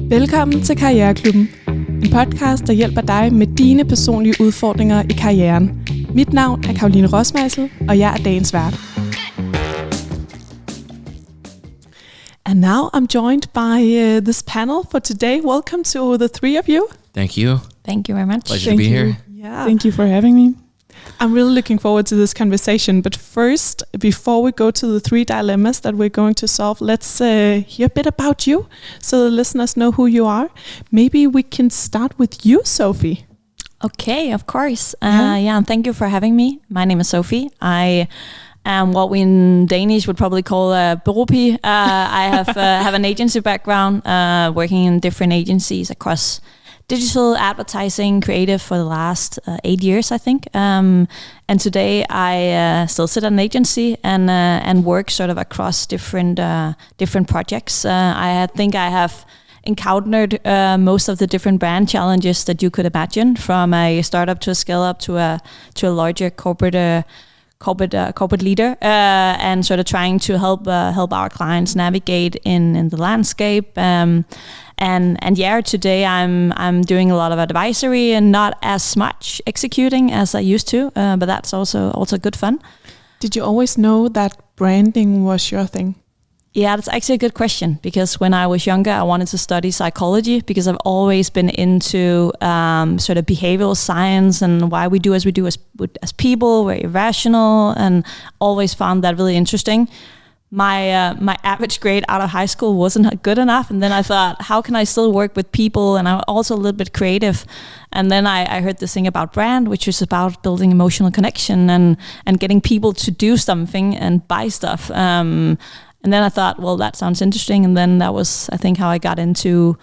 Velkommen til Karriereklubben, en podcast, der hjælper dig med dine personlige udfordringer i karrieren. Mit navn er Rossmeisl, og jeg er dagens vært. And now I'm joined by this panel for today. Welcome to the three of you. Thank you. Thank you very much. Pleasure to be here. Yeah. Thank you for having me. I'm really looking forward to this conversation. But first, before we go to the three dilemmas that we're going to solve, let's hear a bit about you so the listeners know who you are. Maybe we can start with you, Sofie. Okay, of course. And thank you for having me. My name is Sofie. I am what we in Danish would probably call a bureaupi. I have an agency background, working in different agencies across digital advertising, creative for the last 8 years, I think. And today I still sit at an agency and work sort of across different projects. I think I have encountered most of the different brand challenges that you could imagine, from a startup to a scale up to a larger corporate leader, and sort of trying to help our clients navigate in the landscape. Today I'm doing a lot of advisory and not as much executing as I used to, but that's also good fun. Did you always know that branding was your thing? Yeah, that's actually a good question, because when I was younger, I wanted to study psychology because I've always been into sort of behavioral science and why we do as we do as people. We're irrational, and always found that really interesting. My average grade out of high school wasn't good enough, and then I thought, how can I still work with people? And I'm also a little bit creative. And then I heard this thing about brand, which is about building emotional connection and getting people to do something and buy stuff. And then I thought, well, that sounds interesting. And then that was, I think, how I got into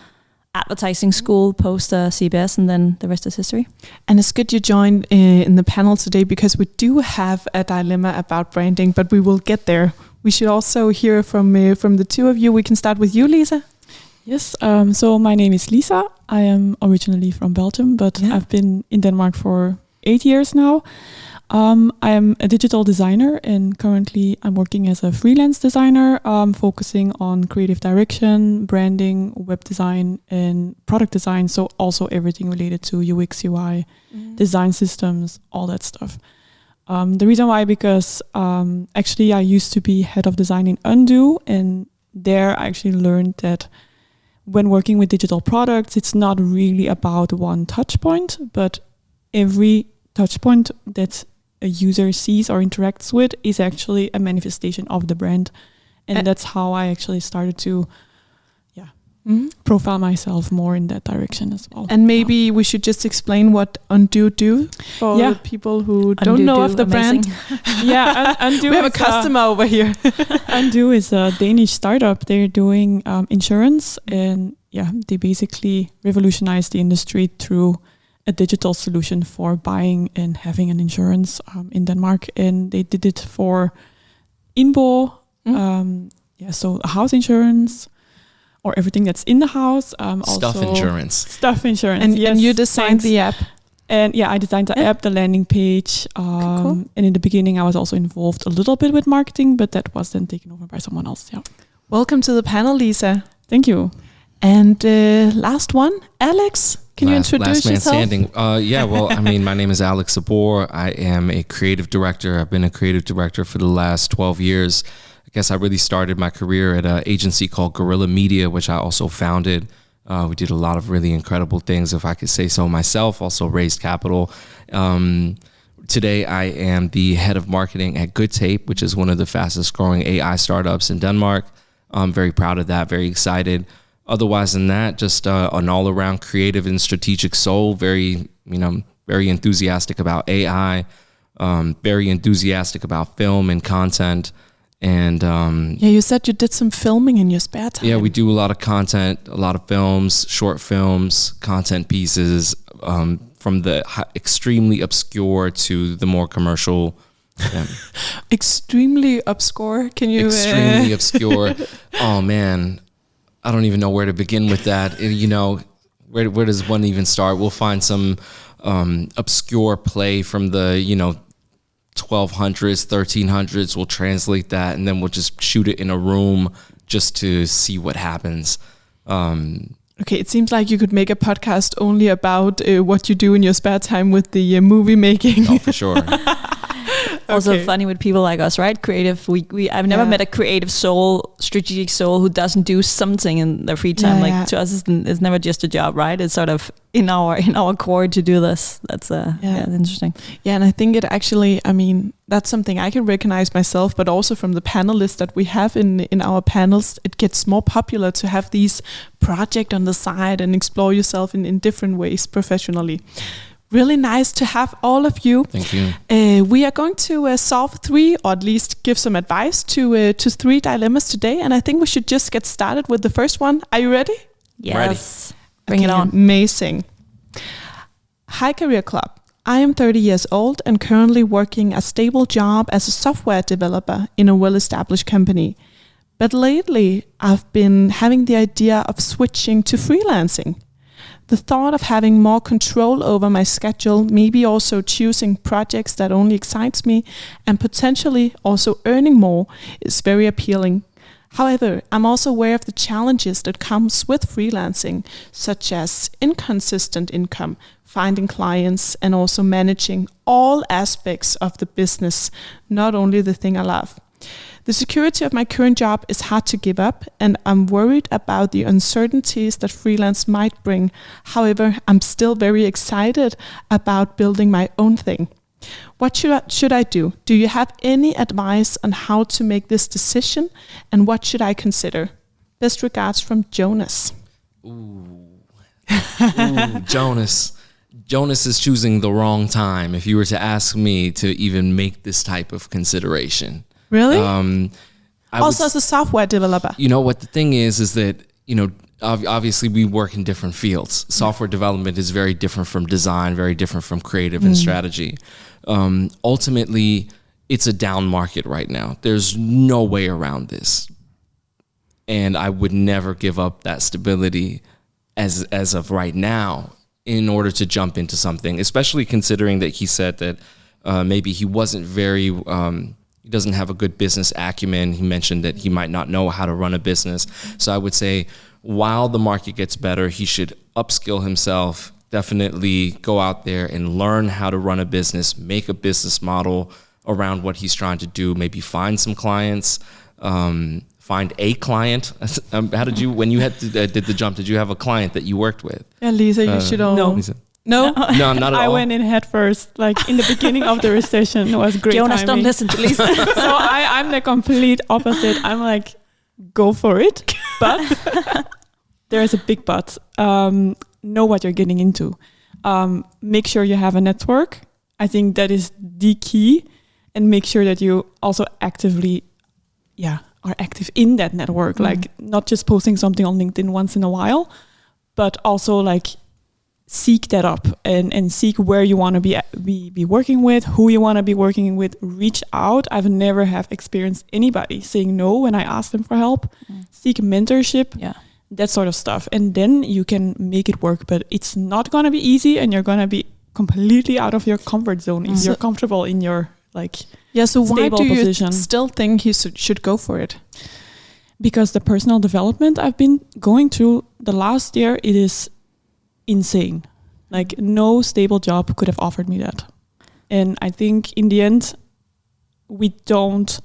advertising school post CBS, and then the rest is history. And it's good you joined in the panel today, because we do have a dilemma about branding, but we will get there. We should also hear from the two of you. We can start with you, Lisa. Yes, so my name is Lisa. I am originally from Belgium, but I've been in Denmark for 8 years now. I am a digital designer, and currently I'm working as a freelance designer, focusing on creative direction, branding, web design, and product design. So also everything related to UX, UI, design systems, all that stuff. The reason why, because actually I used to be head of design in Undo, and there I actually learned that when working with digital products, it's not really about one touch point, but every touch point that a user sees or interacts with is actually a manifestation of the brand. And that's how I actually started to profile myself more in that direction as well. And maybe we should just explain what Undo do for the people who don't know of the brand. Undo. We have a customer over here. Undo is a Danish startup. They're doing insurance, and they basically revolutionized the industry through a digital solution for buying and having an insurance in Denmark. And they did it for Inbo, so house insurance, or everything that's in the house. Stuff insurance. And you designed the app. And I designed the app, the landing page. Cool. And in the beginning, I was also involved a little bit with marketing, but that was then taken over by someone else. Yeah. Welcome to the panel, Lisa. Thank you. And last one, Alex. Can you introduce last man yourself? Standing. My name is Alex Sabour. I am a creative director. I've been a creative director for the last 12 years. I guess I really started my career at an agency called Guerrilla Media, which I also founded. We did a lot of really incredible things, if I could say so myself, also raised capital. Today, I am the head of marketing at Goodtape, which is one of the fastest growing AI startups in Denmark. I'm very proud of that, very excited. Otherwise than that, just an all-around creative and strategic soul, very enthusiastic about AI, very enthusiastic about film and content. And you said you did some filming in your spare time. Yeah, we do a lot of content, a lot of films, short films, content pieces, from the extremely obscure to the more commercial. Extremely obscure? Can you... Extremely obscure. Oh, man. I don't even know where to begin with that. Where does one even start? We'll find some obscure play from the, 1200s, 1300s. We'll translate that, and then we'll just shoot it in a room just to see what happens. Okay, it seems like you could make a podcast only about what you do in your spare time with the movie making. Oh, for sure. Also funny with people like us, right? Creative. I've never met a creative soul, strategic soul who doesn't do something in their free time. To us, it's never just a job, right? It's sort of in our core to do this. That's interesting. Yeah, and I think it actually, I mean, that's something I can recognize myself, but also from the panelists that we have in our panels, it gets more popular to have these projects on the side and explore yourself in different ways professionally. Really nice to have all of you. Thank you. We are going to solve 3, or at least give some advice to 3 dilemmas today. And I think we should just get started with the first one. Are you ready? Yes. Ready. Bring it on. Amazing. Hi, Career Club. I am 30 years old and currently working a stable job as a software developer in a well-established company. But lately, I've been having the idea of switching to freelancing. The thought of having more control over my schedule, maybe also choosing projects that only excites me, and potentially also earning more, is very appealing. However, I'm also aware of the challenges that comes with freelancing, such as inconsistent income, finding clients, and also managing all aspects of the business, not only the thing I love. The security of my current job is hard to give up, and I'm worried about the uncertainties that freelance might bring. However, I'm still very excited about building my own thing. What should I do? Do you have any advice on how to make this decision, and what should I consider? Best regards from Jonas. Ooh, Jonas. Jonas is choosing the wrong time if you were to ask me to even make this type of consideration. Really? Also as a software developer. You know what the thing is that, you know, obviously we work in different fields. Software development is very different from design, very different from creative and strategy. Ultimately, it's a down market right now. There's no way around this. And I would never give up that stability as of right now in order to jump into something, especially considering that he said that maybe he wasn't very... he doesn't have a good business acumen. He mentioned that he might not know how to run a business. So I would say while the market gets better, he should upskill himself, definitely go out there and learn how to run a business, make a business model around what he's trying to do, maybe find some clients, find a client. How did you, when you did the jump, did you have a client that you worked with? Yeah, Lisa, you should all... No. Lisa? No, no, not at all. I went in head first, like in the beginning of the recession. It was great Jonas, timing. don't listen to Lisa. So I'm the complete opposite. I'm like, go for it. But there is a big but. Know what you're getting into. Make sure you have a network. I think that is the key. And make sure that you also actively, are active in that network. Like not just posting something on LinkedIn once in a while, but also like seek that up and seek where you want to be working with, who you want to be working with. Reach out. I've never have experienced anybody saying no when I ask them for help. Seek mentorship, that sort of stuff. And then you can make it work. But it's not going to be easy, and you're going to be completely out of your comfort zone if you're comfortable in your so why do position. You still think he should go for it? Because the personal development I've been going through the last year, it is insane. Like no stable job could have offered me that. And I think in the end, we don't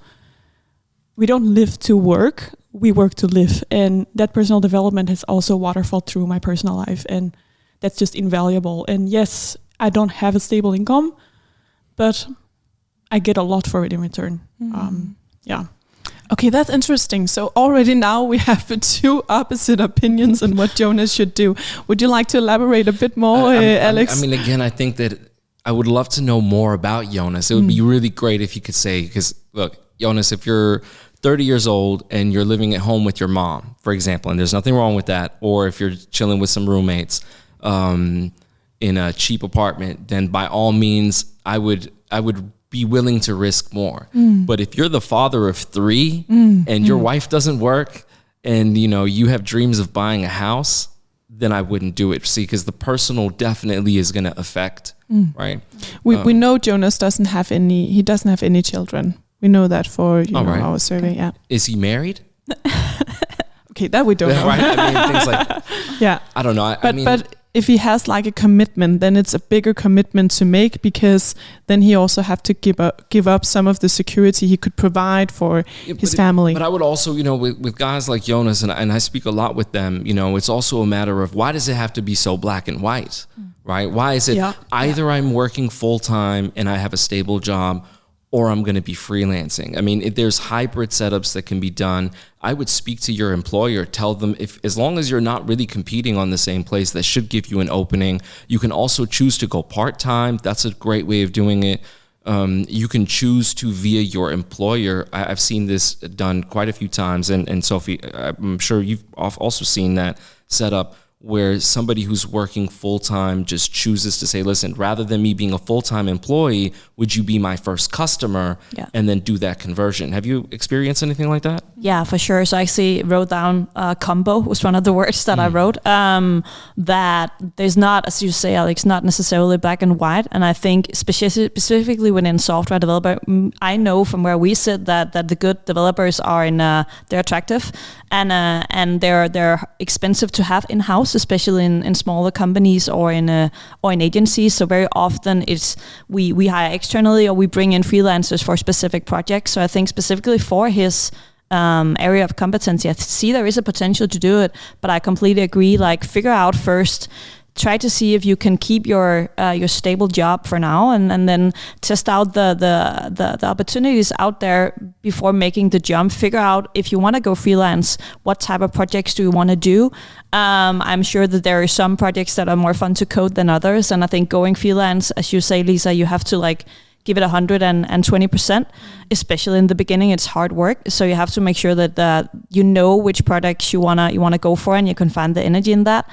live to work, we work to live. And that personal development has also waterfalled through my personal life. And that's just invaluable. And yes, I don't have a stable income, but I get a lot for it in return. Okay, that's interesting. So already now we have 2 opposite opinions on what Jonas should do. Would you like to elaborate a bit more, Alex? I mean, again, I think that I would love to know more about Jonas. It would be really great if you could say, because look, Jonas, if you're 30 years old and you're living at home with your mom, for example, and there's nothing wrong with that, or if you're chilling with some roommates in a cheap apartment, then by all means, I would be willing to risk more. But if you're the father of 3 and your wife doesn't work and you have dreams of buying a house, then I wouldn't do it. See, because the personal definitely is going to affect, right? We know Jonas doesn't have any children. We know that for our survey. Yeah. Is he married? Okay, that we don't know. Right? I mean, things like, yeah. I don't know. But if he has like a commitment, then it's a bigger commitment to make, because then he also have to give up some of the security he could provide for his family. But I would also, with guys like Jonas, and I speak a lot with them, it's also a matter of, why does it have to be so black and white, right? Why is it either I'm working full time and I have a stable job, or I'm going to be freelancing? I mean, there's hybrid setups that can be done. I would speak to your employer, tell them, as long as you're not really competing on the same place, that should give you an opening. You can also choose to go part-time. That's a great way of doing it. You can choose to, via your employer. I've seen this done quite a few times. And Sofie, I'm sure you've also seen that setup, where somebody who's working full-time just chooses to say, listen, rather than me being a full-time employee, would you be my first customer? And then do that conversion. Have you experienced anything like that? Yeah, for sure. So I actually wrote down combo was one of the words that I wrote, that there's not, as you say, Alex, not necessarily black and white. And I think specifically within software developer, I know from where we sit that the good developers are they're attractive and they're expensive to have in-house, especially in smaller companies or in agencies. So very often we hire externally, or we bring in freelancers for specific projects. So I think specifically for his area of competency, I see there is a potential to do it, but I completely agree. Like, figure out first, try to see if you can keep your stable job for now, and then test out the opportunities out there before making the jump. Figure out if you want to go freelance, what type of projects do you want to do. I'm sure that there are some projects that are more fun to code than others, and I think going freelance, as you say, Lisa, you have to give it 120%, especially in the beginning. It's hard work, so you have to make sure that you know which products you wanna go for, and you can find the energy in that.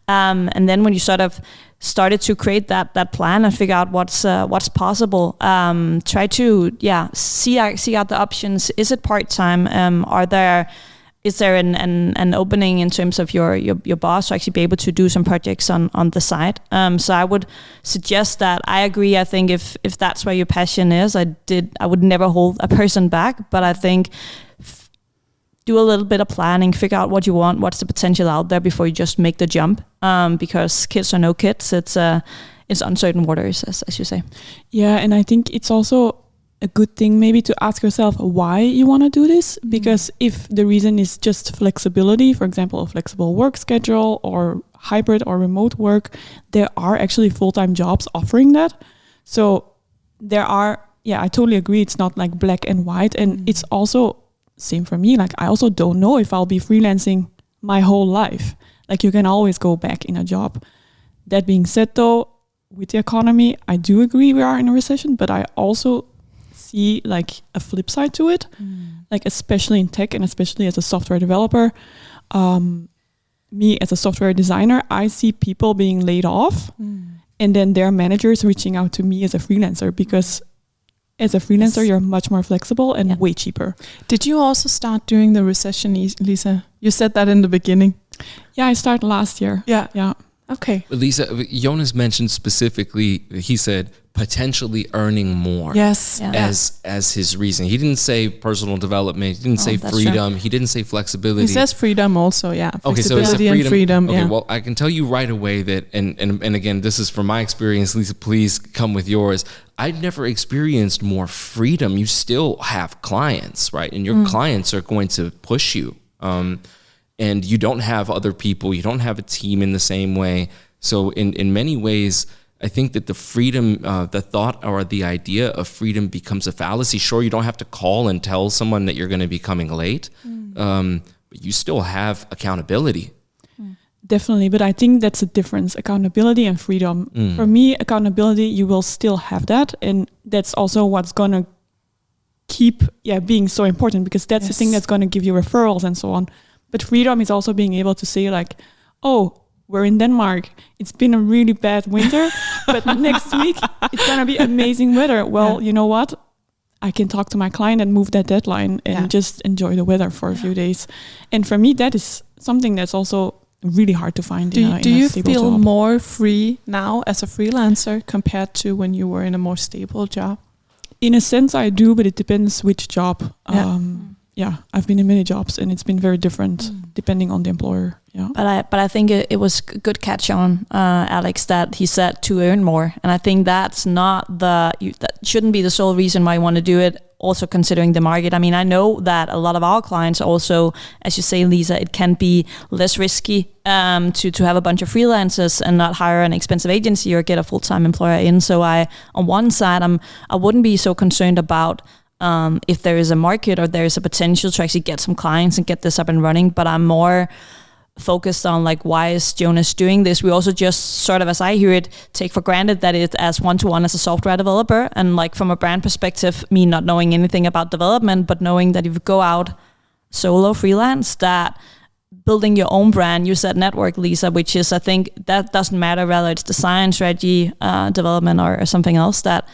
And then when you sort of started to create that plan and figure out what's possible, try to see out the options. Is it part-time? Is there an opening in terms of your boss to actually be able to do some projects on the side? So I would suggest that. I agree. I think if that's where your passion is, I would never hold a person back, but I think do a little bit of planning, figure out what you want, what's the potential out there before you just make the jump. Because kids or no kids, it's uncertain waters, as you say. Yeah, and I think it's also a good thing maybe to ask yourself why you want to do this, because if the reason is just flexibility, for example, a flexible work schedule or hybrid or remote work, there are actually full-time jobs offering that. So there are, I totally agree. It's not like black and white. And it's also same for me. Like, I also don't know if I'll be freelancing my whole life. Like, you can always go back in a job. That being said, though, with the economy, I do agree we are in a recession, but I also see like a flip side to it, like especially in tech and especially as a software developer. Me as a software designer, I see people being laid off and then their managers reaching out to me as a freelancer, because as a freelancer, you're much more flexible and way cheaper. Did you also start during the recession, Lisa? You said that in the beginning. Yeah, I started last year. Yeah. Okay. Lisa, Jonas mentioned specifically, he said potentially earning more. Yes. Yeah. As his reason. He didn't say personal development. He didn't say freedom. True. He didn't say flexibility. He says freedom also, yeah. Okay, so it's flexibility freedom. And freedom. Okay, well, I can tell you right away that, and again, this is from my experience. Lisa, please come with yours. I've never experienced more freedom. You still have clients, right? And your clients are going to push you. And you don't have other people. You don't have a team in the same way. So in many ways, I think that the freedom, the thought or the idea of freedom becomes a fallacy. Sure, you don't have to call and tell someone that you're going to be coming late, but you still have accountability. Definitely, but I think that's a difference, accountability and freedom. For me, accountability, you will still have that, and that's also what's going to keep being so important, because that's the thing that's going to give you referrals and so on. But freedom is also being able to say like, oh, we're in Denmark. It's been a really bad winter, but next week it's going to be amazing weather. Well, you know what? I can talk to my client and move that deadline and just enjoy the weather for a few days. And for me, that is something that's also really hard to find in a stable job. Do you feel more free now as a freelancer compared to when you were in a more stable job? In a sense, I do, but it depends which job. I've been in many jobs, and it's been very different depending on the employer. Yeah. But I think it was good catch on Alex that he said to earn more, and I think that's not that shouldn't be the sole reason why you want to do it. Also considering the market. I mean, I know that a lot of our clients also, as you say, Lisa, it can be less risky to have a bunch of freelancers and not hire an expensive agency or get a full-time employer in. So on one side, I wouldn't be so concerned about if there is a market or there is a potential to actually get some clients and get this up and running, but I'm more focused on like, why is Jonas doing this? We also just sort of, as I hear it, take for granted that it as one-to-one as a software developer, and like from a brand perspective, me not knowing anything about development, but knowing that if you go out solo freelance, that building your own brand, you said network, Lisa, which is, I think that doesn't matter whether it's design, strategy, development or something else, that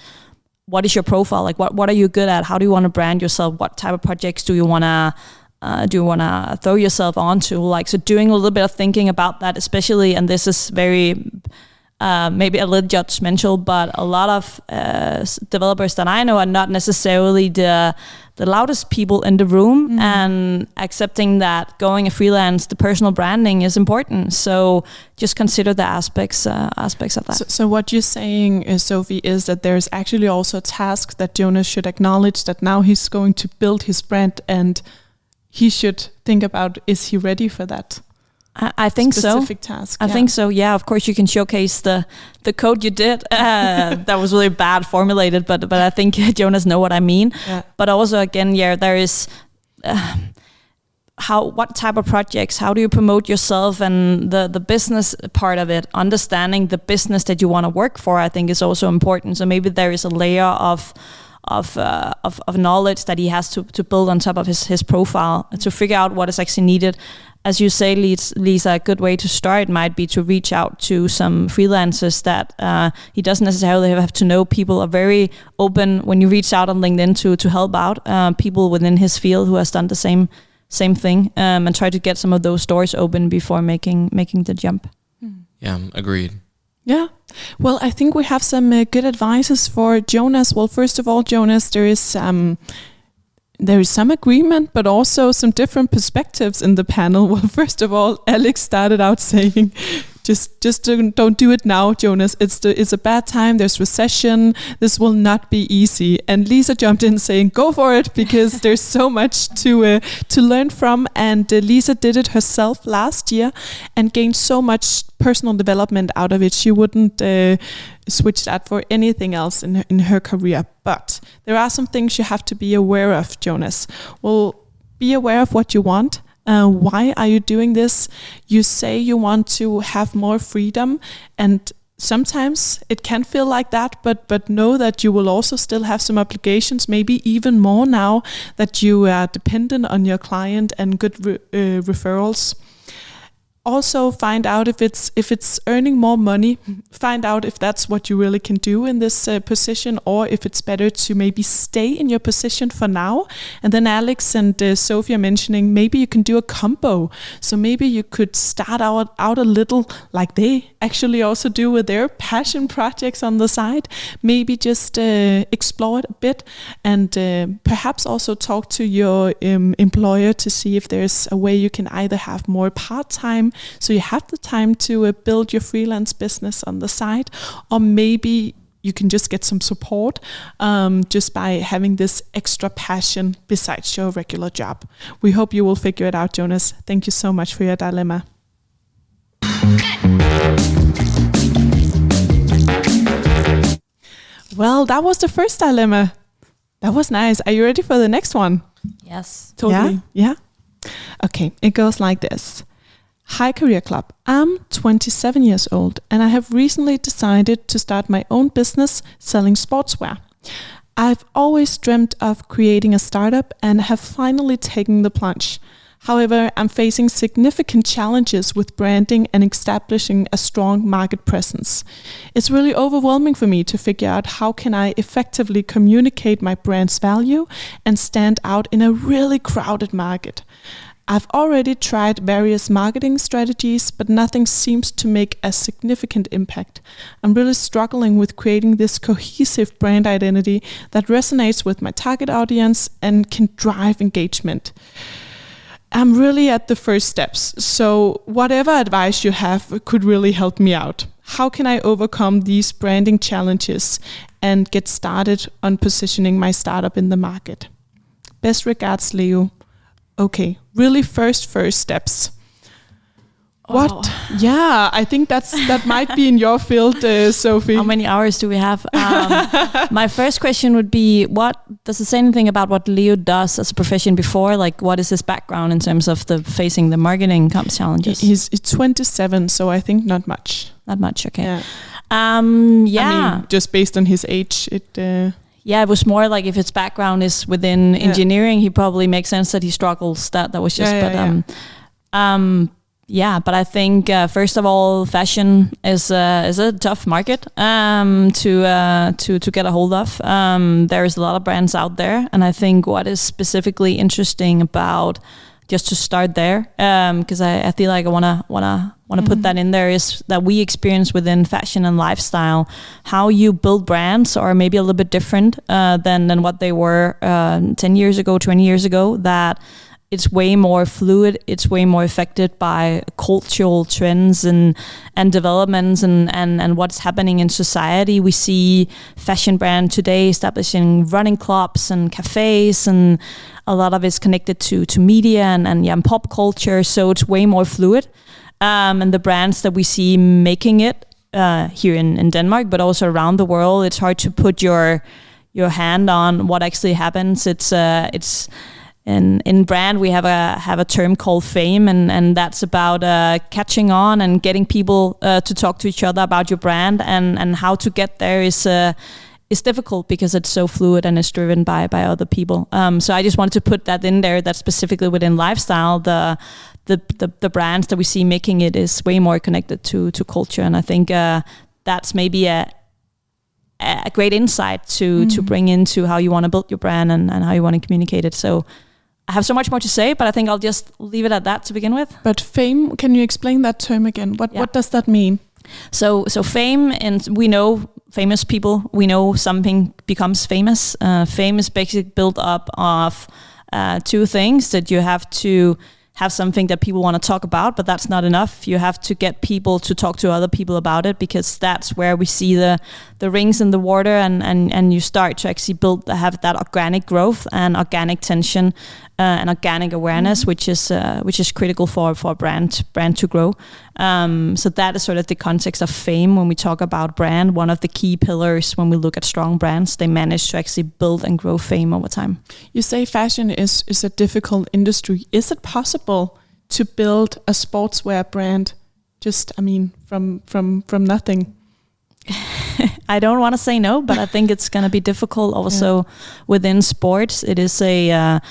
what is your profile? Like what are you good at? How do you want to brand yourself? What type of projects do you want to throw yourself onto? Like, so doing a little bit of thinking about that, especially, and this is very maybe a little judgmental, but a lot of developers that I know are not necessarily the loudest people in the room, and accepting that going a freelance, the personal branding is important. So just consider the aspects of that. So what you're saying, Sofie, is that there's actually also a task that Jonas should acknowledge, that now he's going to build his brand, and he should think about, is he ready for that? I think specific task. I think so. Yeah, of course you can showcase the code you did. That was really bad formulated, but I think Jonas know what I mean. Yeah. But also again, there is what type of projects, how do you promote yourself, and the business part of it, understanding the business that you want to work for, I think is also important. So maybe there is a layer of knowledge that he has to build on top of his profile to figure out what is actually needed. As you say, Lisa, a good way to start might be to reach out to some freelancers that he doesn't necessarily have to know. People are very open when you reach out on LinkedIn to help out people within his field who has done the same thing, and try to get some of those doors open before making the jump. Yeah, agreed. Yeah. Well, I think we have some good advices for Jonas. Well, first of all, Jonas, there is some agreement, but also some different perspectives in the panel. Well, first of all, Alex started out saying, just don't do it now, Jonas. It's a bad time. There's recession. This will not be easy. And Lisa jumped in saying, go for it, because there's so much to learn from. And Lisa did it herself last year and gained so much personal development out of it. She wouldn't switch that for anything else in her career. But there are some things you have to be aware of, Jonas. Well, be aware of what you want. Why are you doing this? You say you want to have more freedom, and sometimes it can feel like that, but know that you will also still have some obligations, maybe even more now that you are dependent on your client and good referrals. Also find out if it's earning more money. Find out if that's what you really can do in this position, or if it's better to maybe stay in your position for now. And then Alex and Sofie are mentioning maybe you can do a combo. So maybe you could start out a little like they actually also do with their passion projects on the side. Maybe just explore it a bit, and perhaps also talk to your employer to see if there's a way you can either have more part-time, so you have the time to build your freelance business on the side, or maybe you can just get some support just by having this extra passion besides your regular job. We hope you will figure it out, Jonas. Thank you so much for your dilemma. Well, that was the first dilemma. That was nice. Are you ready for the next one? Yes. Totally. Yeah? Okay, it goes like this. Hi Career Club, I'm 27 years old and I have recently decided to start my own business selling sportswear. I've always dreamt of creating a startup and have finally taken the plunge. However, I'm facing significant challenges with branding and establishing a strong market presence. It's really overwhelming for me to figure out how can I effectively communicate my brand's value and stand out in a really crowded market. I've already tried various marketing strategies, but nothing seems to make a significant impact. I'm really struggling with creating this cohesive brand identity that resonates with my target audience and can drive engagement. I'm really at the first steps, so whatever advice you have could really help me out. How can I overcome these branding challenges and get started on positioning my startup in the market? Best regards, Leo. Okay, really first steps. What? Oh. Yeah, I think that might be in your field, Sofie. How many hours do we have? My first question would be, what does it say anything about what Leo does as a profession before? Like, what is his background in terms of facing the marketing comps challenges? He's 27, so I think not much. Not much, okay. Yeah. Yeah. I mean, just based on his age, Yeah, it was more like if his background is within engineering, he probably makes sense that he struggles. That was just, but I think first of all, fashion is a tough market to get a hold of. There's a lot of brands out there, and I think what is specifically interesting about, just to start there, because I feel like I wanna put that in there, is that we experience within fashion and lifestyle how you build brands are maybe a little bit different than what they were 10 years ago, 20 years ago. That it's way more fluid, it's way more affected by cultural trends and developments and what's happening in society. We see fashion brand today establishing running clubs and cafes, and a lot of it's connected to media and pop culture, so it's way more fluid. And the brands that we see making it here in Denmark, but also around the world, it's hard to put your hand on what actually happens. It's in brand we have a term called fame, and that's about catching on and getting people to talk to each other about your brand, and how to get there is difficult because it's so fluid and it's driven by other people. So I just wanted to put that in there, that specifically within lifestyle, the brands that we see making it is way more connected to culture, and I think that's maybe a great insight to bring into how you want to build your brand and how you want to communicate it. So I have so much more to say, but I think I'll just leave it at that to begin with. But fame, can you explain that term again? What does that mean? So fame, and we know famous people, we know something becomes famous. Fame is basically built up of two things: that you have to have something that people want to talk about, but that's not enough. You have to get people to talk to other people about it, because that's where we see the rings in the water, and you start to actually have that organic growth and organic tension and organic awareness, which is critical for a brand to grow. So that is sort of the context of fame when we talk about brand. One of the key pillars when we look at strong brands, they manage to actually build and grow fame over time. You say fashion is a difficult industry. Is it possible to build a sportswear brand just, from nothing? I don't want to say no, but I think it's going to be difficult also within sports. It is there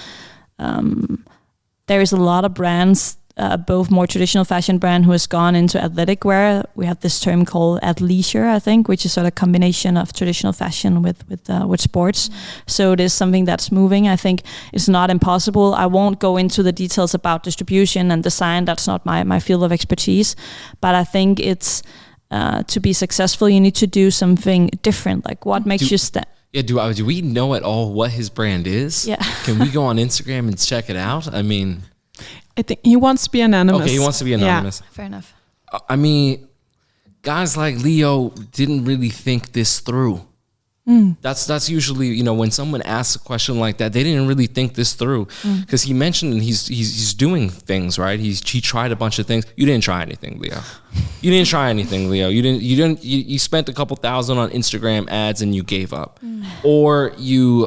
is a lot of brands, both more traditional fashion brand who has gone into athletic wear. We have this term called athleisure, I think, which is sort of a combination of traditional fashion with sports. So it is something that's moving. I think it's not impossible. I won't go into the details about distribution and design. That's not my field of expertise. But I think it's to be successful, you need to do something different. Like, what makes you stand? Yeah, do we know at all what his brand is? Yeah. Can we go on Instagram and check it out? I think he wants to be anonymous. Okay, he wants to be anonymous. Yeah. Fair enough. Guys like Leo didn't really think this through. That's usually, when someone asks a question like that, they didn't really think this through, because he mentioned he's doing things, right? He tried a bunch of things. You didn't try anything, Leo. You spent a couple thousand on Instagram ads and you gave up, or you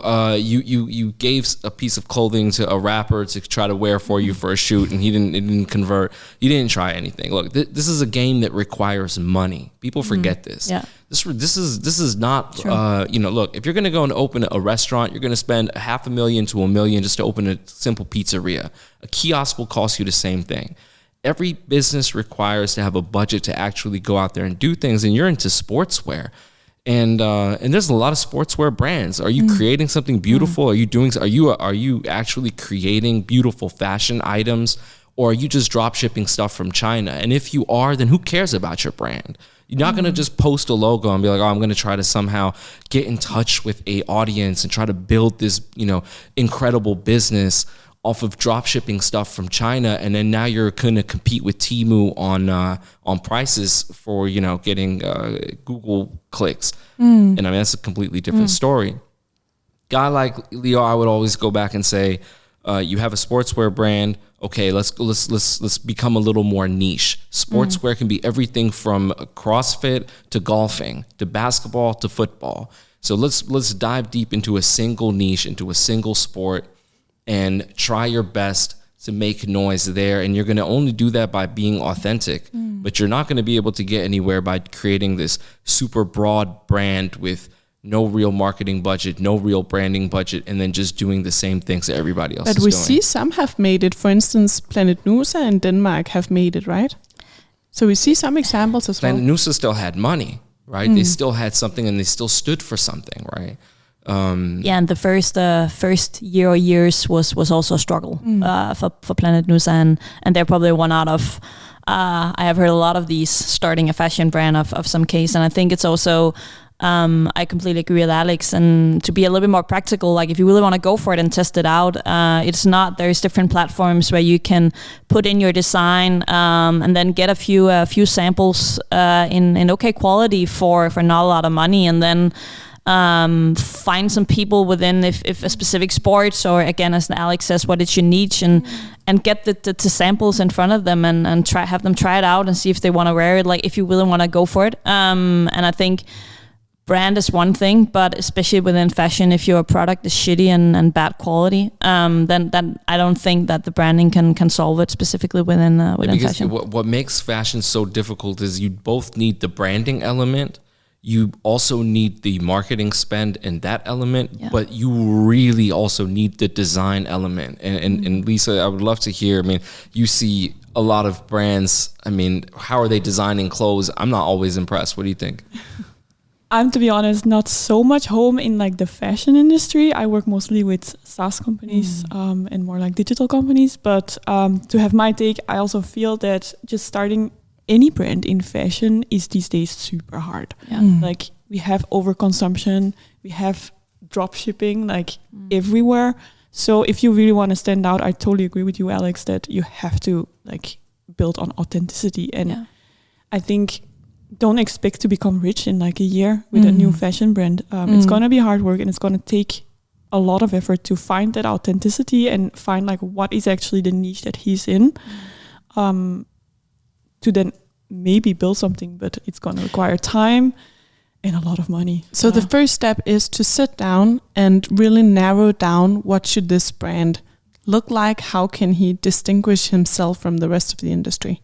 gave a piece of clothing to a rapper to try to wear for you for a shoot, and it didn't convert. You didn't try anything. Look, this is a game that requires money. People forget this. Yeah. This is not look, if you're going to go and open a restaurant, you're going to spend $500,000 to $1 million just to open a simple pizzeria. A kiosk will cost you the same thing. Every business requires to have a budget to actually go out there and do things, and you're into sportswear. And there's a lot of sportswear brands. Are you creating something beautiful? Are you actually creating beautiful fashion items, or are you just drop shipping stuff from China? And if you are, then who cares about your brand? You're not going to just post a logo and be like, oh, I'm going to try to somehow get in touch with a audience and try to build this, incredible business off of drop shipping stuff from China. And then now you're going to compete with Temu on prices for, getting Google clicks. And I mean, that's a completely different story. Guy like Leo, I would always go back and say, you have a sportswear brand. Okay, let's become a little more niche. Sportswear can be everything from CrossFit to golfing to basketball to football. So let's dive deep into a single niche, into a single sport, and try your best to make noise there. And you're going to only do that by being authentic. But you're not going to be able to get anywhere by creating this super broad brand with no real marketing budget, no real branding budget, and then just doing the same things that everybody else is doing. But we see some have made it. For instance, Planet Nusa in Denmark have made it, right? So we see some examples as well. Planet Nusa still had money, right? They still had something and they still stood for something, right? And the first year or years was also a struggle for Planet Nusa, and they're probably one out of. I have heard a lot of these starting a fashion brand of some case, and I think it's also. I completely agree with Alex, and to be a little bit more practical, like if you really want to go for it and test it out, there's different platforms where you can put in your design and then get a few samples in okay quality for not a lot of money, and then find some people within if a specific sports, or again, as Alex says, what is your niche, and get the samples in front of them and have them try it out and see if they want to wear it, like if you really want to go for it. And I think brand is one thing, but especially within fashion, if your product is shitty and bad quality, then I don't think that the branding can solve it specifically within fashion. What makes fashion so difficult is you both need the branding element, you also need the marketing spend in that element, but you really also need the design element. And Lisa, I would love to hear, I mean, you see a lot of brands, I mean, how are they designing clothes? I'm not always impressed. What do you think? I'm, to be honest, not so much home in like the fashion industry. I work mostly with SaaS companies and more like digital companies. But to have my take, I also feel that just starting any brand in fashion is these days super hard. Like we have overconsumption, we have drop shipping like everywhere. So if you really want to stand out, I totally agree with you, Alex, that you have to like build on authenticity. And I think don't expect to become rich in like a year with a new fashion brand. It's going to be hard work, and it's going to take a lot of effort to find that authenticity and find like what is actually the niche that he's in, to then maybe build something, but it's going to require time and a lot of money. So the first step is to sit down and really narrow down what should this brand look like? How can he distinguish himself from the rest of the industry?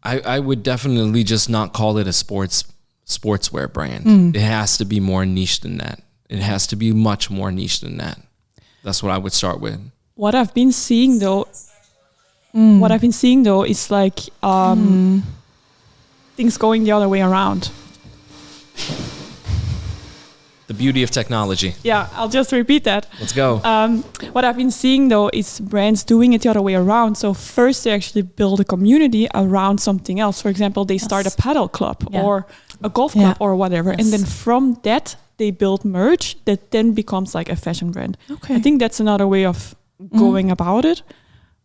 I would definitely just not call it a sportswear brand. It has to be more niche than that. It has to be much more niche than that. That's what I would start with. What I've been seeing though, is like things going the other way around. The beauty of technology. Yeah, I'll just repeat that. Let's go. What I've been seeing though is brands doing it the other way around. So first they actually build a community around something else. For example, they start a paddle club or a golf club or whatever. And then from that, they build merch that then becomes like a fashion brand. Okay. I think that's another way of going about it.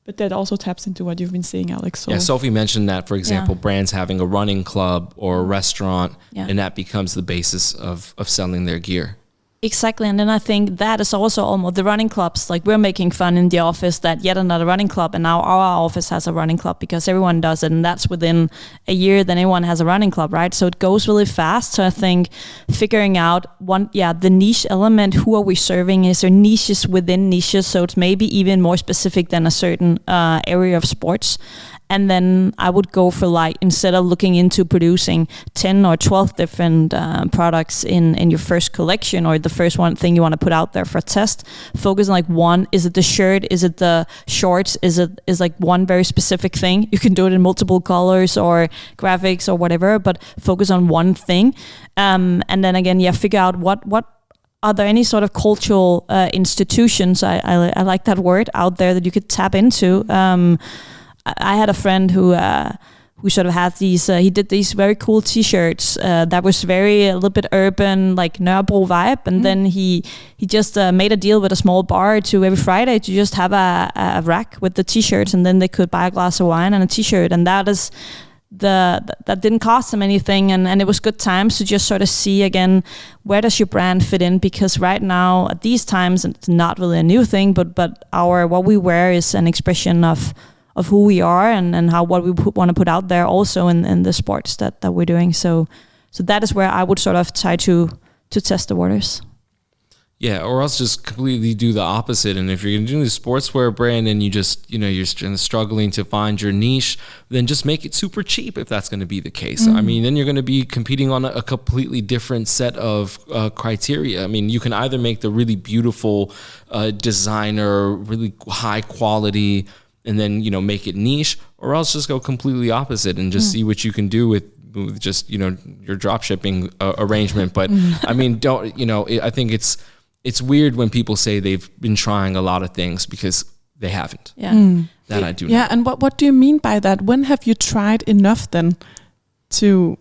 But that also taps into what you've been saying, Alex. So Sofie mentioned that, for example, brands having a running club or a restaurant, and that becomes the basis of selling their gear. Exactly, and then I think that is also almost the running clubs. Like we're making fun in the office that yet another running club, and now our office has a running club because everyone does it, and that's within a year that anyone has a running club, right? So it goes really fast. So I think figuring out the niche element. Who are we serving? Is there niches within niches? So it's maybe even more specific than a certain area of sports. And then I would go for like, instead of looking into producing 10 or 12 different products in your first collection or the first one thing you want to put out there for a test, focus on like one. Is it the shirt? Is it the shorts? Is like one very specific thing? You can do it in multiple colors or graphics or whatever, but focus on one thing. And then again, figure out what are there any sort of cultural institutions, I like that word, out there that you could tap into. I had a friend who sort of had these, he did these very cool t-shirts that was a little bit urban, like Nørrebro vibe. And then he just made a deal with a small bar to every Friday to just have a rack with the t-shirts, and then they could buy a glass of wine and a t-shirt. And that didn't cost them anything, and it was good times to just sort of see again, where does your brand fit in? Because right now at these times, it's not really a new thing, but what we wear is an expression of who we are and what we want to put out there also in the sports that we're doing. So that is where I would sort of try to test the waters. Yeah, or else just completely do the opposite. And if you're going to do a sportswear brand and you just, you're struggling to find your niche, then just make it super cheap if that's going to be the case. I mean, then you're going to be competing on a completely different set of criteria. I mean, you can either make the really beautiful designer, really high quality, and then, make it niche, or else just go completely opposite and just see what you can do with just, your drop shipping arrangement. But I mean, I think it's weird when people say they've been trying a lot of things, because they haven't. Yeah. That I do know. Yeah, and what do you mean by that? When have you tried enough then to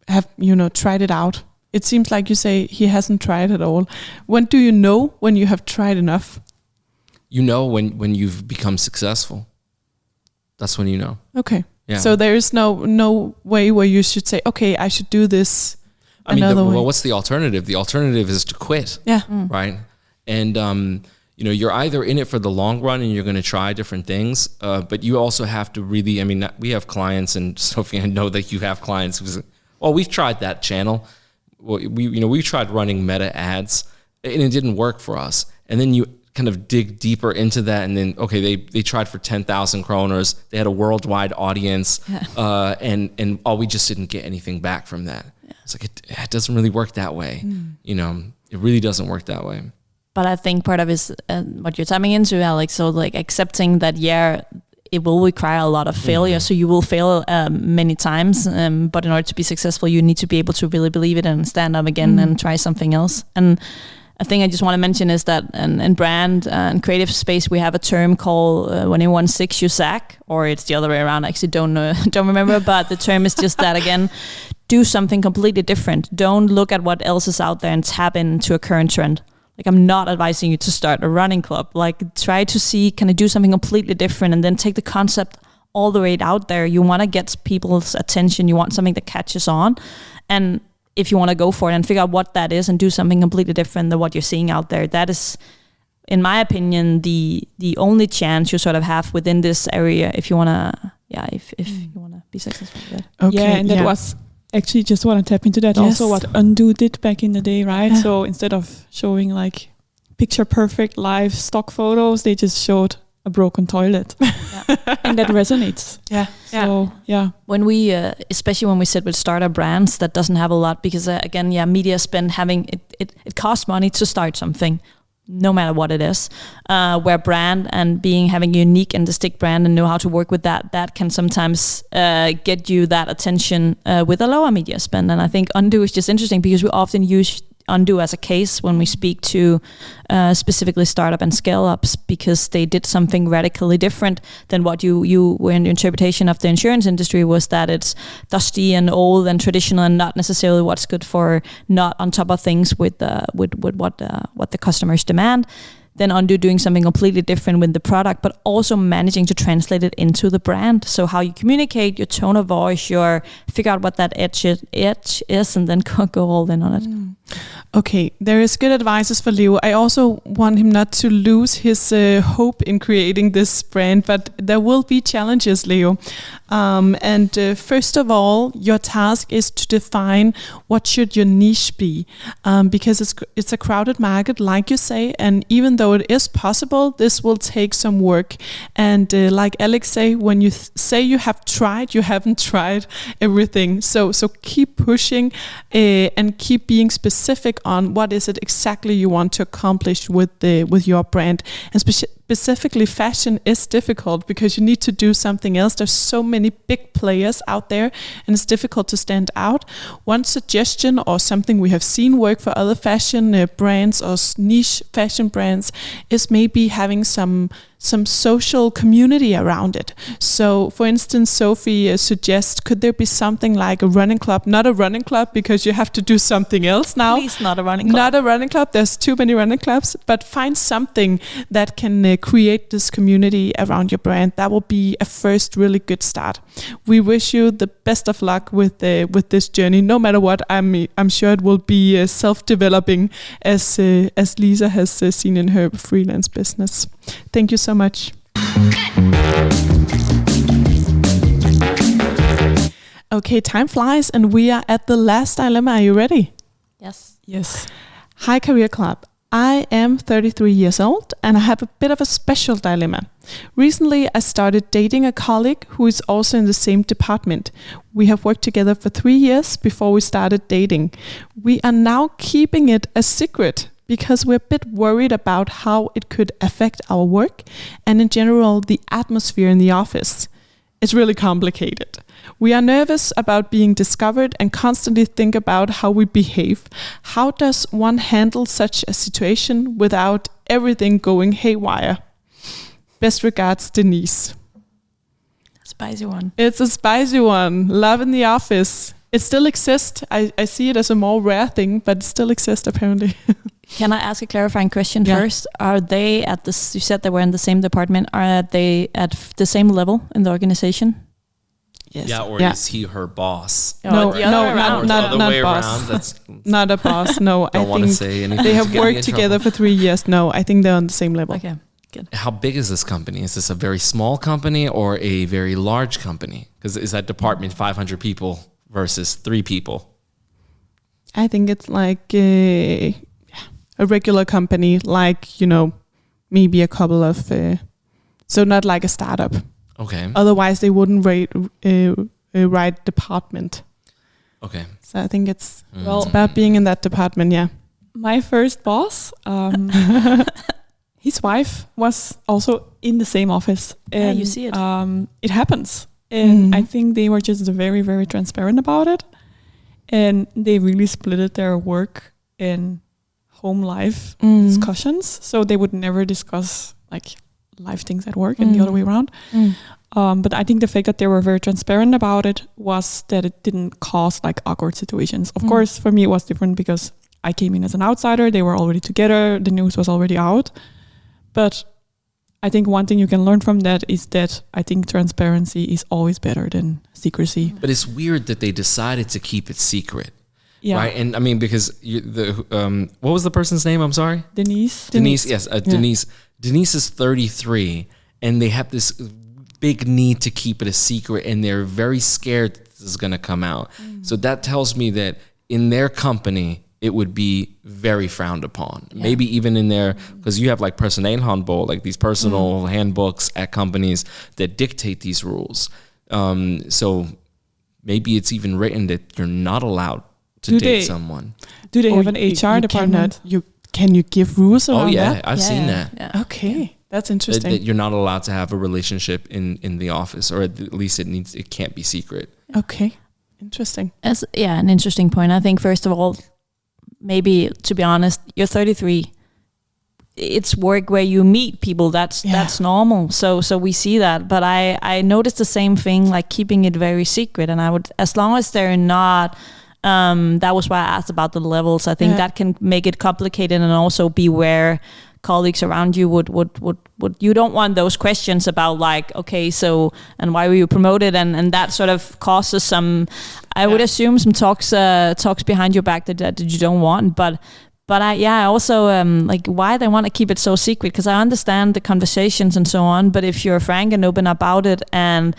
have, tried it out? It seems like you say he hasn't tried at all. When do you know when you have tried enough? You know when you've become successful. That's when you know. Okay. Yeah. So there is no way where you should say, okay, I should do this. I mean, well, what's the alternative? The alternative is to quit. Yeah. Right. And, you're either in it for the long run and you're going to try different things, but you also have to really, we have clients, and Sofie, I know that you have clients who's, well, we've tried that channel. We tried running meta ads and it didn't work for us. And then you kind of dig deeper into that, and then, okay, they tried for 10,000 kroners. They had a worldwide audience, and we just didn't get anything back from that. Yeah. It's like, it doesn't really work that way. It really doesn't work that way. But I think part of it is what you're tapping into, Alex. So like accepting that, it will require a lot of failure. So you will fail many times. But in order to be successful, you need to be able to really believe it and stand up again and try something else. And a thing I just want to mention is that in brand and creative space, we have a term called when anyone sick, you sack, or it's the other way around. I actually don't remember, but the term is just that again. Do something completely different. Don't look at what else is out there and tap into a current trend. Like, I'm not advising you to start a running club. Like, try to see, can I do something completely different, and then take the concept all the way out there. You want to get people's attention. You want something that catches on. And if you want to go for it and figure out what that is and do something completely different than what you're seeing out there, that is, in my opinion, the only chance you sort of have within this area if you want to, if you want to be successful with it. Okay, yeah, and that was actually, just want to tap into that. Also what Undo did back in the day, right? Yeah. So instead of showing like picture perfect live stock photos, they just showed a broken toilet. And that resonates. So when we especially when we sit with startup brands that doesn't have a lot, because again, media spend, having it costs money to start something, no matter what it is, where brand and having a unique and distinct brand and know how to work with that can sometimes get you that attention with a lower media spend. And I think Undo is just interesting because we often use Undo as a case when we speak to specifically startup and scale-ups, because they did something radically different than what you were in your interpretation of the insurance industry, was that it's dusty and old and traditional and not necessarily what's good for, not on top of things with what the customers demand. Then Undo doing something completely different with the product, but also managing to translate it into the brand. So how you communicate, your tone of voice, figure out what that edge is, and then go all in on it. Okay, there is good advices for Leo. I also want him not to lose his hope in creating this brand, but there will be challenges, Leo. First of all, your task is to define what should your niche be, because it's a crowded market, like you say, and even though it is possible, this will take some work. And like Alex say, when you say you have tried, you haven't tried everything. So keep pushing and keep being specific on what is it exactly you want to accomplish with your brand. And specifically, fashion is difficult because you need to do something else. There's so many big players out there, and it's difficult to stand out. One suggestion, or something we have seen work for other fashion brands or niche fashion brands, is maybe having some social community around it. So, for instance, Sofie suggests, could there be something like a running club? Not a running club, because you have to do something else now. Please, not a running club. Not a running club. There's too many running clubs. But find something that can create this community around your brand. That will be a first really good start. We wish you the best of luck with this journey. No matter what, I'm sure it will be self-developing, as Lisa has seen in her freelance business. Thank you so much. Okay, time flies, and we are at the last dilemma. Are you ready? Yes. Yes. Hi, Career Club. I am 33 years old, and I have a bit of a special dilemma. Recently, I started dating a colleague who is also in the same department. We have worked together for 3 years before we started dating. We are now keeping it a secret because we're a bit worried about how it could affect our work and in general the atmosphere in the office. It's really complicated. We are nervous about being discovered and constantly think about how we behave. How does one handle such a situation without everything going haywire? Best regards, Denise. Spicy one. It's a spicy one. Love in the office. It still exists. I see it as a more rare thing, but it still exists apparently. Can I ask a clarifying question first? Are they at this? You said they were in the same department. Are they at the same level in the organization? Yes. Yeah, or is he her boss? No, not boss. Around. That's not a boss. No, don't want to say anything. They have worked together for 3 years. No, I think they're on the same level. Okay, good. How big is this company? Is this a very small company or a very large company? Because is that department 500 people versus 3 people? I think it's like a regular company, like, maybe a couple of, so not like a startup. Okay. Otherwise, they wouldn't write department. Okay. So I think it's about being in that department, yeah. My first boss, his wife was also in the same office. And, you see it. It happens. And I think they were just very, very transparent about it. And they really split their work and home life discussions. So they would never discuss like life things at work and the other way around. But I think the fact that they were very transparent about it was that it didn't cause like awkward situations. Of course, for me, it was different because I came in as an outsider. They were already together. The news was already out. But I think one thing you can learn from that is that I think transparency is always better than secrecy. But it's weird that they decided to keep it secret. Yeah. Right. And I mean, because what was the person's name? I'm sorry. Denise. Yes. Denise. Denise is 33 and they have this big need to keep it a secret and they're very scared that this is going to come out. So that tells me that in their company, it would be very frowned upon. Yeah. Maybe even in their, because you have like personalhandbok, like these personal handbooks at companies that dictate these rules. So maybe it's even written that you're not allowed to date someone. Do they have an HR department? Can you give rules around that? I've seen that. Yeah. Okay, that's interesting. That you're not allowed to have a relationship in the office, or at least it can't be secret. Okay, interesting. As an interesting point. I think first of all, maybe to be honest, you're 33. It's work where you meet people. That's normal. So we see that. But I noticed the same thing, like keeping it very secret. And I would, as long as they're not. That was why I asked about the levels. I think that can make it complicated and also be where colleagues around you would you don't want those questions about like, okay, so, and why were you promoted? And that sort of causes some, I would assume some talks behind your back that you don't want. But I also like why they want to keep it so secret, because I understand the conversations and so on. But if you're frank and open about it and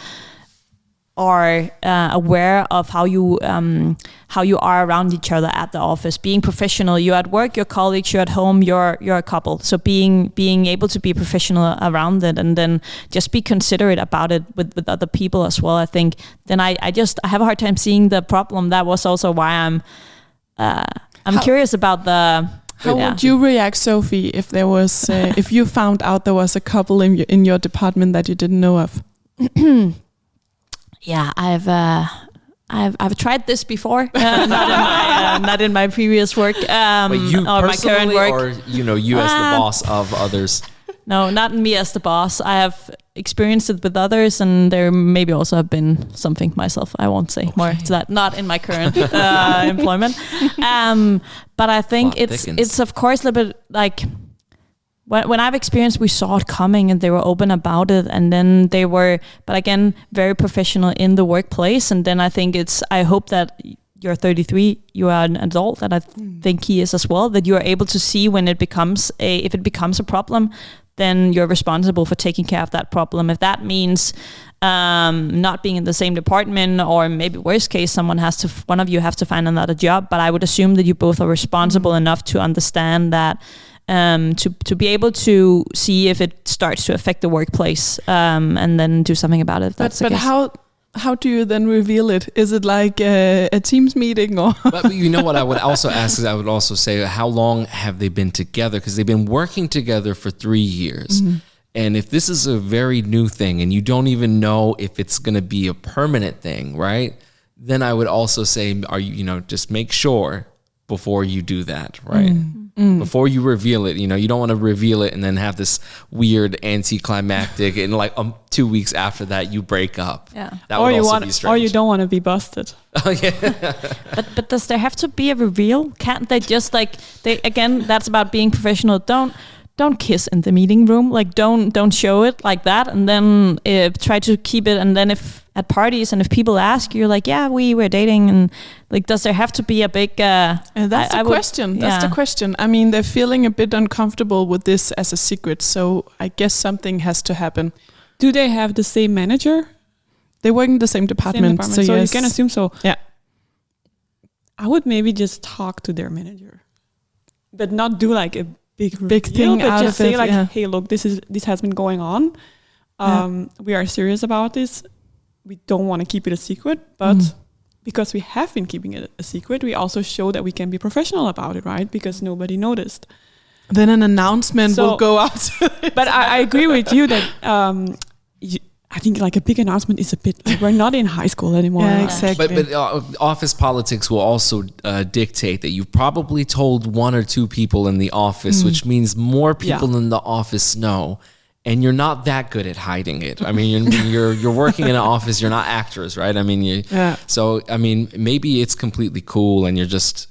are aware of how you are around each other at the office. Being professional, you're at work, you're colleagues, you're at home, you're a couple. So being able to be professional around it, and then just be considerate about it with other people as well. I think then I have a hard time seeing the problem. That was also why I'm curious about the. How would you react, Sofie, if there was if you found out there was a couple in your department that you didn't know of? Yeah, I've tried this before, not in my previous work, but you or my current work, or you as the boss of others. No, not me as the boss. I have experienced it with others, and there maybe also have been something myself. I won't say more to that. Not in my current employment, but I think it's of course a little bit like. When I've experienced, we saw it coming and they were open about it, and then they were, but again, very professional in the workplace. And then I think I hope that you're 33, you are an adult, that I think he is as well, that you are able to see when if it becomes a problem, then you're responsible for taking care of that problem. If that means not being in the same department, or maybe worst case, one of you has to find another job. But I would assume that you both are responsible enough to understand that. To be able to see if it starts to affect the workplace, and then do something about it. But how do you then reveal it? Is it like a Teams meeting, or? But what I would also ask is, I would also say, how long have they been together? Because they've been working together for 3 years. Mm-hmm. And if this is a very new thing and you don't even know if it's going to be a permanent thing, right? Then I would also say, just make sure before you do that, right? Before you reveal it, you don't want to reveal it and then have this weird anticlimactic, and like 2 weeks after that you break up. Yeah, that would also be strange. Or you don't want to be busted. Oh yeah. But does there have to be a reveal? Can't they just that's about being professional. Don't kiss in the meeting room. Like don't show it like that, and then try to keep it. And then if at parties and if people ask, you're like, yeah, we were dating, and like, does there have to be a big? That's the question. That's the question. I mean, they're feeling a bit uncomfortable with this as a secret, so I guess something has to happen. Do they have the same manager? They work in the same department, so yes. You can assume so. Yeah. I would maybe just talk to their manager, but not do like a big thing but out just of it. Say Like, yeah. Hey, look, this has been going on. We are serious about this. We don't want to keep it a secret, but because we have been keeping it a secret, we also show that we can be professional about it, right? Because nobody noticed. Then an announcement will go out. But I agree with you that I think like a big announcement is a bit like we're not in high school anymore. Yeah, exactly. But office politics will also dictate that you've probably told 1 or 2 people in the office, which means more people in the office know. And you're not that good at hiding it. I mean, you're working in an office. You're not actors, right? I mean, So I mean, maybe it's completely cool, and you're just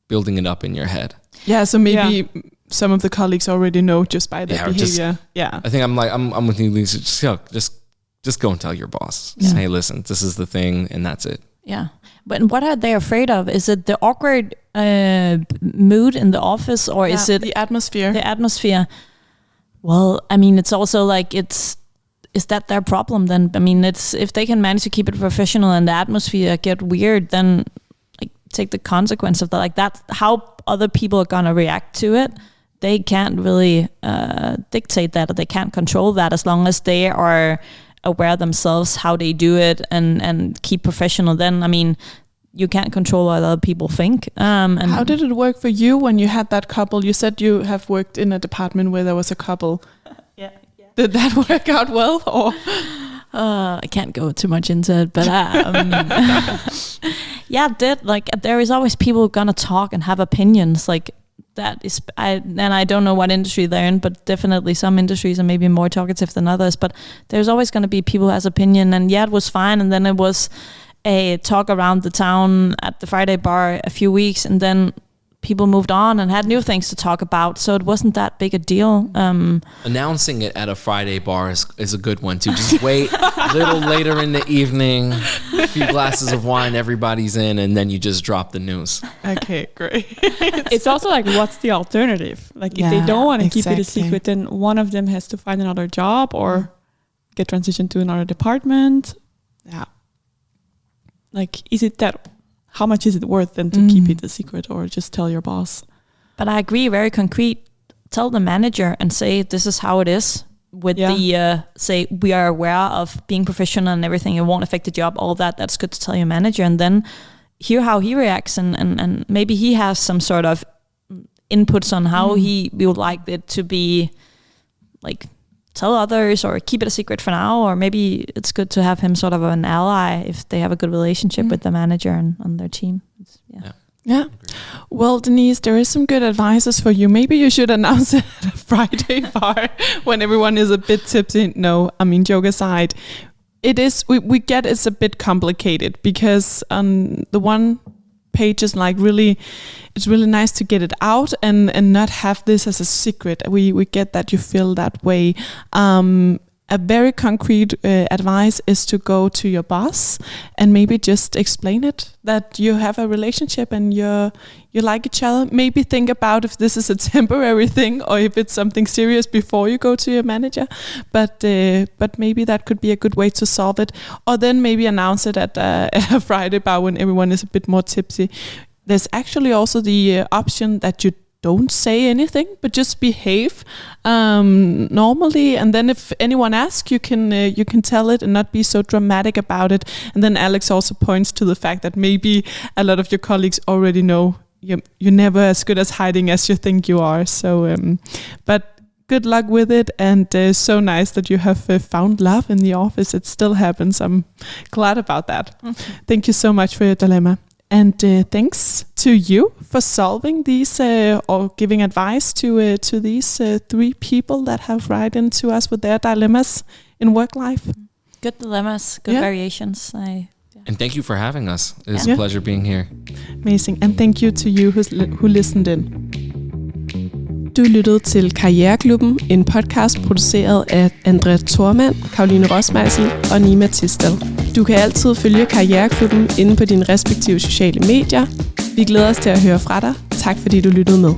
building it up in your head. Yeah. So maybe some of the colleagues already know just by their behavior. I think I'm with you, Lisa. Just go and tell your boss. Just, hey, listen, this is the thing, and that's it. Yeah. But what are they afraid of? Is it the awkward mood in the office, or is it the atmosphere? The atmosphere. Well, I mean, it's also like is that their problem then? I mean, it's if they can manage to keep it professional and the atmosphere get weird, then like take the consequence of that. Like that's how other people are gonna react to it. They can't really dictate that, or they can't control that, as long as they are aware themselves how they do it and keep professional. Then I mean, you can't control what other people think. And how did it work for you when you had that couple? You said you have worked in a department where there was a couple. Yeah. Did that work out well, or? I can't go too much into it, but yeah, it did. Like there is always people gonna talk and have opinions. Like that is, I don't know what industry they're in, but definitely some industries are maybe more talkative than others. But there's always gonna be people who has opinion, and it was fine. And then it was a talk around the town at the Friday bar a few weeks, and then people moved on and had new things to talk about, so it wasn't that big a deal. Announcing it at a Friday bar is a good one too. Just wait a little later in the evening, a few glasses of wine, everybody's in, and then you just drop the news. Okay, great. It's also like, what's the alternative? Like if they don't want to keep it a secret, then one of them has to find another job or get transitioned to another department. Yeah. like, how much is it worth then to keep it a secret or just tell your boss? But I agree, very concrete. Tell the manager and say, this is how it is. With the, say, we are aware of being professional and everything. It won't affect the job, all that. That's good to tell your manager. And then hear how he reacts. And maybe he has some sort of inputs on how he would like it to be, like, tell others or keep it a secret for now. Or maybe it's good to have him sort of an ally if they have a good relationship with the manager and on their team. Yeah. Well, Denise, there is some good advices for you. Maybe you should announce it at a Friday bar when everyone is a bit tipsy. No, I mean, joke aside, it is, we get it's a bit complicated because on the one page is like really, it's really nice to get it out and not have this as a secret. We get that you feel that way. A very concrete advice is to go to your boss and maybe just explain it, that you have a relationship and you like each other. Maybe think about if this is a temporary thing or if it's something serious before you go to your manager. But maybe that could be a good way to solve it. Or then maybe announce it at a Friday bar when everyone is a bit more tipsy. There's actually also the option that you don't say anything, but just behave normally. And then if anyone asks, you can tell it and not be so dramatic about it. And then Alex also points to the fact that maybe a lot of your colleagues already know you're never as good as hiding as you think you are. So, but good luck with it. And so nice that you have found love in the office. It still happens. I'm glad about that. Thank you so much for your dilemma. And thanks to you for solving these or giving advice to these three people that have written into us with their dilemmas in work life. Good dilemmas, good variations. And thank you for having us. It's a pleasure being here. Amazing. And thank you to you who listened in. Du lyttede til Karriereklubben, en podcast produceret af Andrea Thormand, Caroline Rossmeisl og Nima Tisdal. Du kan altid følge Karriereklubben inde på dine respektive sociale medier. Vi glæder os til at høre fra dig. Tak fordi du lyttede med.